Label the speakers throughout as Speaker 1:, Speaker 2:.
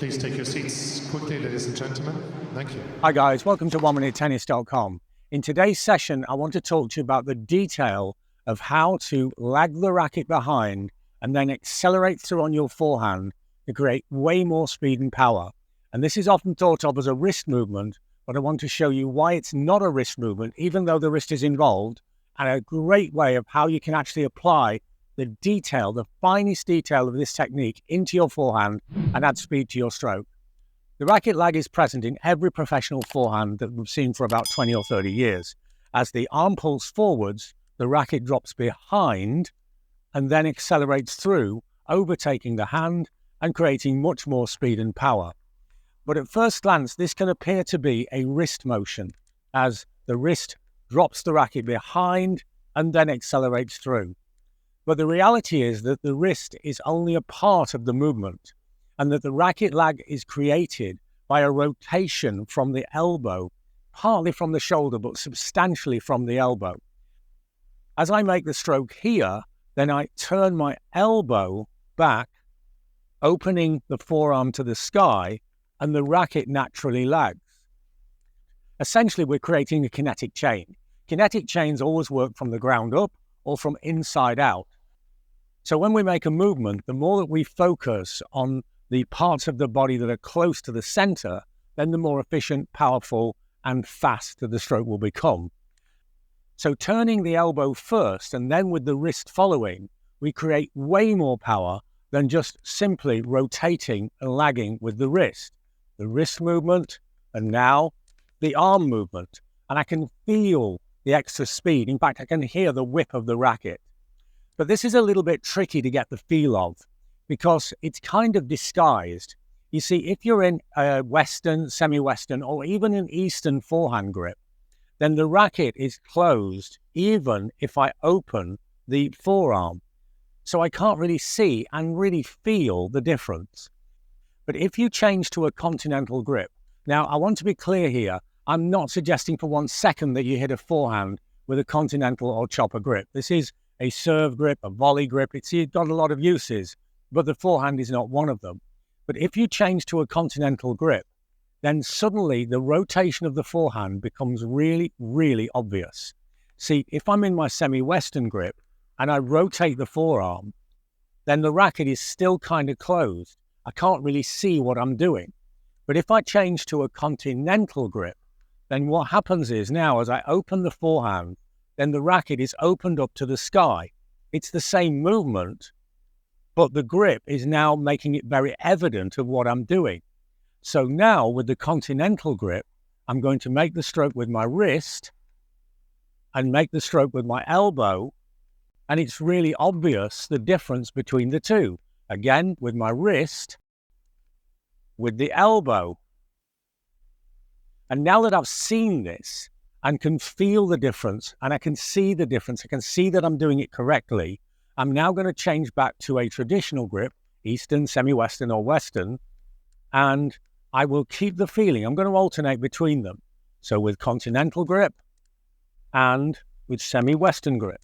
Speaker 1: Please take your seats quickly, ladies and gentlemen. Thank you.
Speaker 2: Hi guys, welcome to OneMinuteTennis.com. In today's session, I want to talk to you about the detail of how to lag the racket behind and then accelerate through on your forehand to create way more speed and power. And this is often thought of as a wrist movement, but I want to show you why it's not a wrist movement, even though the wrist is involved, and a great way of how you can actually apply the detail, the finest detail of this technique into your forehand and add speed to your stroke. The racket lag is present in every professional forehand that we've seen for about 20 or 30 years. As the arm pulls forwards, the racket drops behind and then accelerates through, overtaking the hand and creating much more speed and power. But at first glance, this can appear to be a wrist motion, as the wrist drops the racket behind and then accelerates through. But the reality is that the wrist is only a part of the movement, and that the racket lag is created by a rotation from the elbow, partly from the shoulder, but substantially from the elbow. As I make the stroke here, then I turn my elbow back, opening the forearm to the sky, and the racket naturally lags. Essentially, we're creating a kinetic chain. Kinetic chains always work from the ground up or from inside out. So when we make a movement, the more that we focus on the parts of the body that are close to the center, then the more efficient, powerful, and fast the stroke will become. So turning the elbow first and then with the wrist following, we create way more power than just simply rotating and lagging with the wrist. The wrist movement and now the arm movement. And I can feel the extra speed. In fact, I can hear the whip of the racket. But this is a little bit tricky to get the feel of because it's kind of disguised. You see, if you're in a Western, semi-Western, or even an Eastern forehand grip, then the racket is closed even if I open the forearm. So I can't really see and really feel the difference. But if you change to a Continental grip, now I want to be clear here, I'm not suggesting for 1 second that you hit a forehand with a Continental or chopper grip. This is a serve grip, a volley grip. It's got a lot of uses, but the forehand is not one of them. But if you change to a Continental grip, then suddenly the rotation of the forehand becomes really, really obvious. See, if I'm in my semi-Western grip and I rotate the forearm, then the racket is still kind of closed. I can't really see what I'm doing. But if I change to a Continental grip, then what happens is now as I open the forehand, then the racket is opened up to the sky. It's the same movement, but the grip is now making it very evident of what I'm doing. So now with the Continental grip, I'm going to make the stroke with my wrist and make the stroke with my elbow, and it's really obvious the difference between the two. Again, with my wrist, with the elbow. And now that I've seen this and can feel the difference, and I can see the difference, I can see that I'm doing it correctly, I'm now going to change back to a traditional grip, Eastern, semi-Western, or Western, and I will keep the feeling. I'm going to alternate between them. So with Continental grip and with semi-Western grip.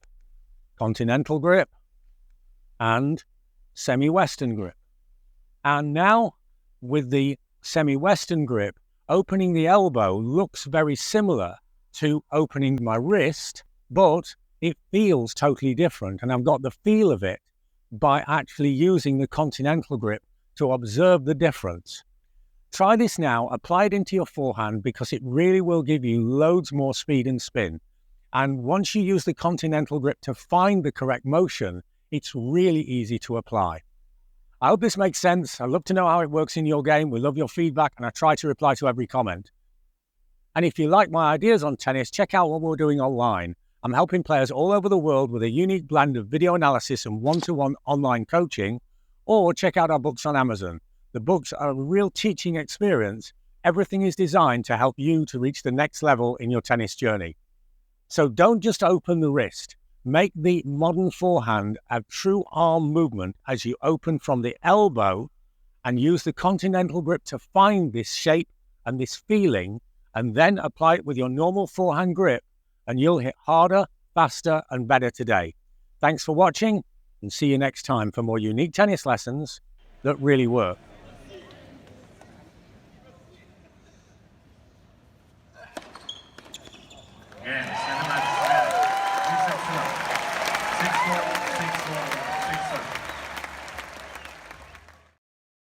Speaker 2: Continental grip and semi-Western grip. And now with the semi-Western grip, opening the elbow looks very similar to opening my wrist, but it feels totally different. And I've got the feel of it by actually using the Continental grip to observe the difference. Try this now, apply it into your forehand because it really will give you loads more speed and spin. And once you use the Continental grip to find the correct motion, it's really easy to apply. I hope this makes sense. I'd love to know how it works in your game. We love your feedback and I try to reply to every comment. And if you like my ideas on tennis, check out what we're doing online. I'm helping players all over the world with a unique blend of video analysis and one-to-one online coaching, or check out our books on Amazon. The books are a real teaching experience. Everything is designed to help you to reach the next level in your tennis journey. So don't just open the wrist. Make the modern forehand a true arm movement as you open from the elbow and use the Continental grip to find this shape and this feeling, and then apply it with your normal forehand grip, and you'll hit harder, faster, and better today. Thanks for watching, and see you next time for more unique tennis lessons that really work.
Speaker 3: Ends.